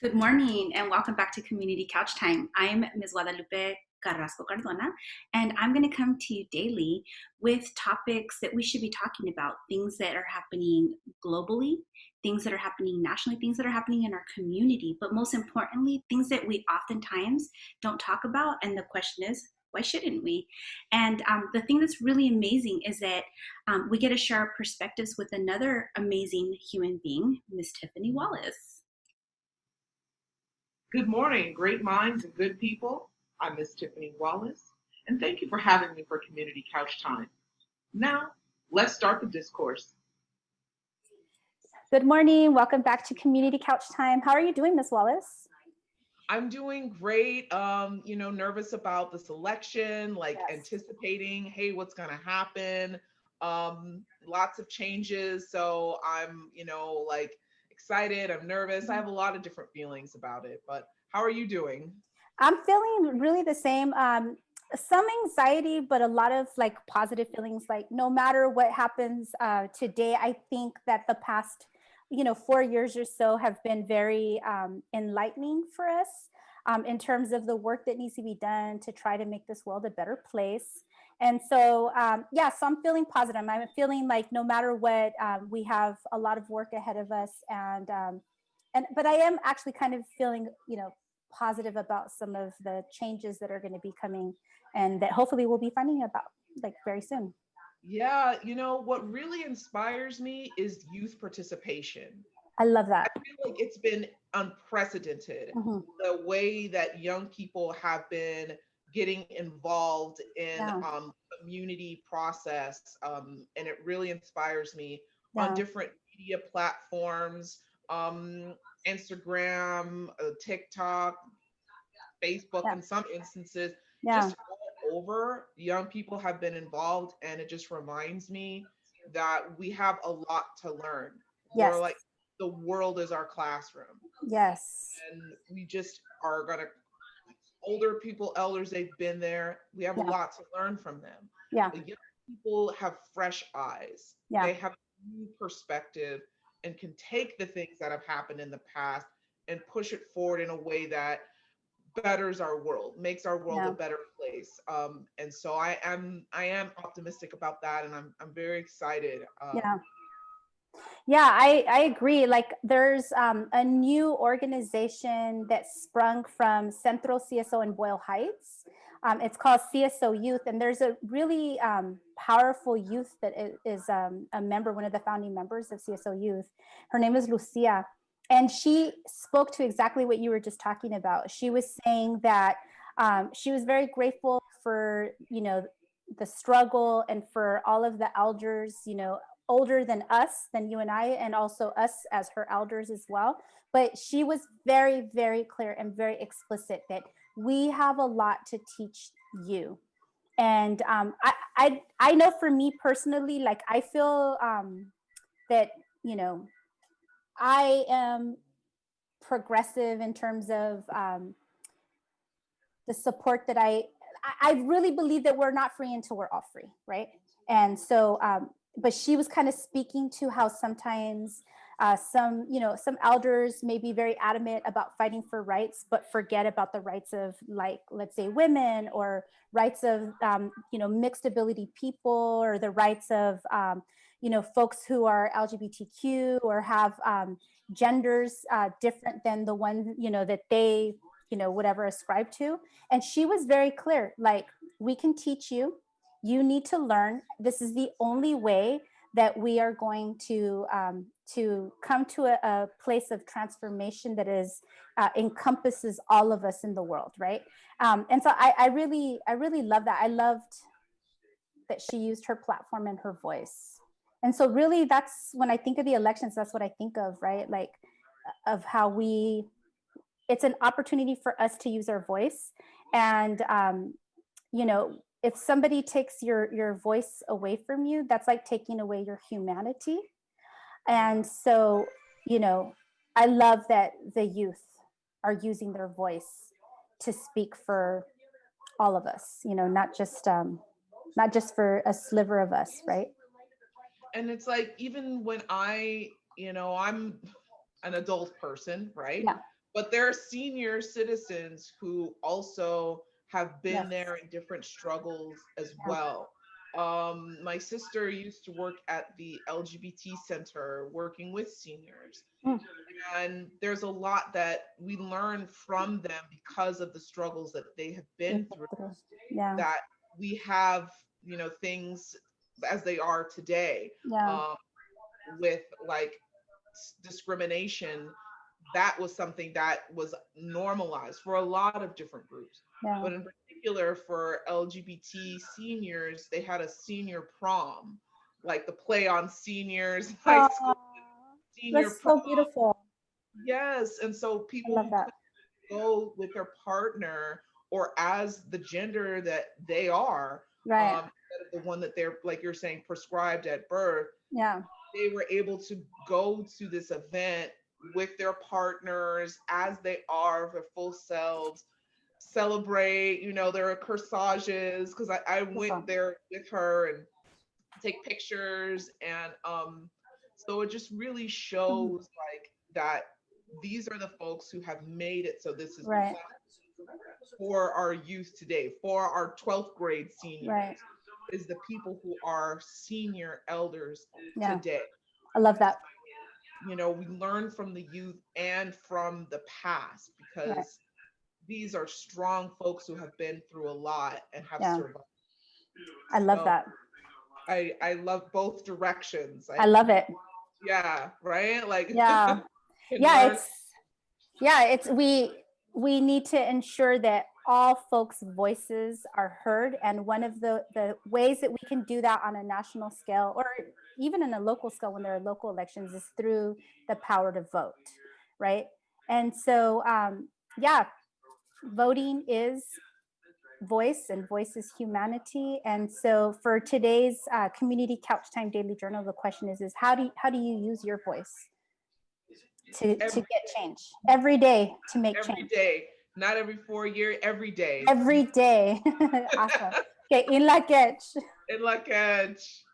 Good morning and welcome back to Community Couch Time. I'm Ms. Guadalupe Carrasco Cardona, and I'm going to come to you daily with topics that we should be talking about, things that are happening globally, things that are happening nationally, things that are happening in our community, but most importantly, things that we oftentimes don't talk about. And the question is, why shouldn't we? And the thing that's really amazing is that we get to share our perspectives with another amazing human being, Ms. Tiffany Wallace. Good morning, great minds and good people. I'm Miss Tiffany Wallace, and thank you for having me for Community Couch Time. Now, let's start the discourse. Good morning. Welcome back to Community Couch Time. How are you doing, Miss Wallace? I'm doing great. Nervous about this election, anticipating, hey, what's gonna happen? Lots of changes. So I'm, excited. I'm nervous. I have a lot of different feelings about it. But how are you doing? I'm feeling really the same. Some anxiety, but a lot of positive feelings. Like no matter what happens today, I think that the past 4 years or so have been very enlightening for us in terms of the work that needs to be done to try to make this world a better place. And so, so I'm feeling positive. I'm feeling like no matter what, we have a lot of work ahead of us, but I am actually kind of feeling, positive about some of the changes that are going to be coming, and that hopefully we'll be finding about very soon. Yeah, what really inspires me is youth participation. I love that. I feel like it's been unprecedented, the way that young people have been getting involved in community process. And it really inspires me on different media platforms, Instagram, TikTok, Facebook, in some instances, just all over, young people have been involved. And it just reminds me that we have a lot to learn. Yes. We're like, the world is our classroom. Yes. And we just are going to, older people, elders, they've been there. We have a lot to learn from them. Yeah. The young people have fresh eyes. Yeah. They have a new perspective and can take the things that have happened in the past and push it forward in a way that betters our world, makes our world a better place. And so I am optimistic about that, and I'm very excited. Yeah, I agree. Like there's a new organization that sprung from Central CSO in Boyle Heights. It's called CSO Youth, and there's a really powerful youth that is a member, one of the founding members of CSO Youth. Her name is Lucia, and she spoke to exactly what you were just talking about. She was saying that she was very grateful for, the struggle and for all of the elders, older than us, than you and I, and also us as her elders as well. But she was very, very clear and very explicit that we have a lot to teach you. And I know for me personally, like I feel that, I am progressive in terms of the support that I really believe that we're not free until we're all free, right? And so, but she was kind of speaking to how sometimes some elders may be very adamant about fighting for rights, but forget about the rights of, like, let's say women, or rights of, mixed ability people, or the rights of, folks who are LGBTQ or have genders different than the one, that they, whatever ascribe to. And she was very clear, like, we can teach you, you need to learn. This is the only way that we are going to come to a place of transformation that is encompasses all of us in the world, right? And so I really love that. I loved that she used her platform and her voice. And so really, that's when I think of the elections, that's what I think of, right? Like, of how it's an opportunity for us to use our voice. And if somebody takes your voice away from you, that's like taking away your humanity. And so, I love that the youth are using their voice to speak for all of us, not just for a sliver of us, right? And it's like, even when I'm an adult person, right? Yeah. but there are senior citizens who also have been Yes. there in different struggles as Yeah. well. My sister used to work at the LGBT center working with seniors. Mm. And there's a lot that we learn from them because of the struggles that they have been through, Yeah. that we have, you know, things as they are today, Yeah. with like discrimination. That was something that was normalized for a lot of different groups. Yeah. But in particular for LGBT seniors, they had a senior prom, like the play on seniors, high school senior That's prom. so beautiful. Yes. And so I people love who that. could go with their partner or as the gender that they are, Right. instead of the one that they're, like you're saying, prescribed at birth, Yeah. they were able to go to this event with their partners as they are, their full selves, celebrate, you know, their corsages. Because I went Awesome. there with her and take pictures. And so it just really shows like that these are the folks who have made it so this is Right. for our youth today, for our 12th grade seniors, Right. is the people who are senior elders Yeah. today. I love that. You know, we learn from the youth and from the past because Right. these are strong folks who have been through a lot and have Yeah. survived. I love So that. I love both directions. I love it. Yeah, right? Like Yeah. can Yeah. learn. It's we need to ensure that all folks' voices are heard. And one of the ways that we can do that on a national scale or even in a local scale when there are local elections is through the power to vote, right? And so, yeah, voting is voice and voice is humanity. And so for today's Community Couch Time Daily Journal, the question is how do you use your voice to get change every day, to make every change day, not every 4 years, every day. every day? Awesome. Okay, in la catch. In la catch.